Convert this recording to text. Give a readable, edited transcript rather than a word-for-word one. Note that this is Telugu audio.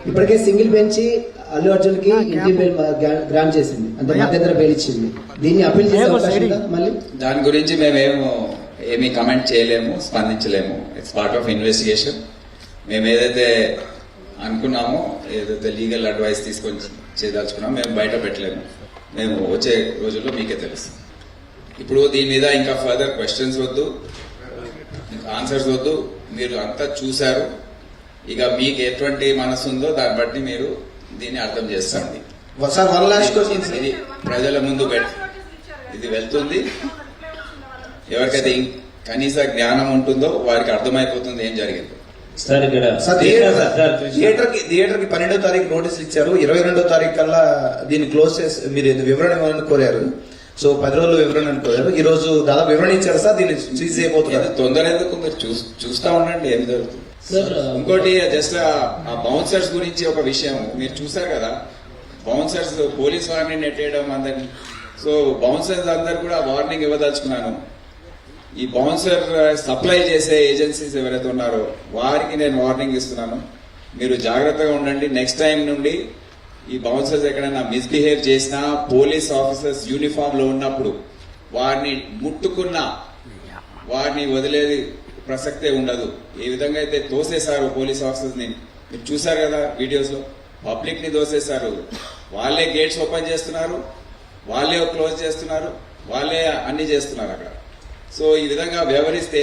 ఇప్పటికే సింగిల్ బెంచ్ అల్లు అర్జున్ కి ఇంటి బెయిల్ గ్రాంట్ చేసింది, అంటే మధ్యంతర బెయిల్ ఇచ్చింది. దీన్ని అప్పీల్ చేసే అవకాశం ఉందా? మళ్ళీ దాని గురించి ఏమీ కమెంట్ చేయలేము, స్పందించలేము. It's part of investigation. మేము ఏదైతే అనుకున్నామో, ఏదైతే లీగల్ అడ్వైస్ తీసుకొని చేయదలుచుకున్నామో మేము బయట పెట్టలేము. మేము వచ్చే రోజుల్లో మీకే తెలుసు. ఇప్పుడు దీని మీద ఇంకా ఫర్దర్ క్వశ్చన్స్ వద్దు, ఆన్సర్స్ వద్దు. మీరు అంతా చూశారు. ఇక మీకు ఎటువంటి మనసు ఉందో దాన్ని బట్టి మీరు దీన్ని అర్థం చేసుకోండి. ఇది ప్రజల ముందు ఇది వెళ్తుంది. ఎవరికైతే కనీస జ్ఞానం ఉంటుందో వారికి అర్థమైపోతుంది ఏం జరిగిందో. సార్ ఇక్కడ థియేటర్ కి 12వ తారీఖు నోటీసులు ఇచ్చారు. 22వ తారీఖు కల్లా దీన్ని క్లోజ్ చేసి మీరు వివరణ ఇవ్వాలని కోరారు. సో 10 రోజులు వివరణ కోరారు. ఈ రోజు దాదాపు వివరణ ఇచ్చారు సార్. దీన్ని సీజ్ చేయబోతున్నారు. తొందర ఎందుకు, మీరు చూస్తా ఉండండి ఏమి జరుగుతుంది. ఇంకోటి జస్ట్ ఆ బౌన్సర్స్ గురించి ఒక విషయం మీరు చూసారు కదా. బౌన్సర్స్ పోలీస్ వారిని నెట్టేయడం అందరినీ. సో బౌన్సర్స్ అందరు కూడా వార్నింగ్ ఇవ్వదలుచుకున్నాను. ఈ బౌన్సర్ సప్లై చేసే ఏజెన్సీస్ ఎవరైతే ఉన్నారో వారికి నేను వార్నింగ్ ఇస్తున్నాను. మీరు జాగ్రత్తగా ఉండండి. నెక్స్ట్ టైం నుండి ఈ బౌన్సర్స్ ఎక్కడైనా మిస్బిహేవ్ చేసినా, పోలీస్ ఆఫీసర్స్ యూనిఫామ్ లో ఉన్నప్పుడు వారిని ముట్టుకున్నా వారిని వదిలేది ప్రసక్తే ఉండదు. ఏ విధంగా అయితే తోసేశారు పోలీస్ ఆఫీసర్స్ ని మీరు చూసారు కదా వీడియోస్ లో. పబ్లిక్ ని తోసేశారు. వాళ్ళే గేట్స్ ఓపెన్ చేస్తున్నారు, వాళ్ళే క్లోజ్ చేస్తున్నారు, వాళ్ళే అన్ని చేస్తున్నారు అక్కడ. సో ఈ విధంగా వ్యవహరిస్తే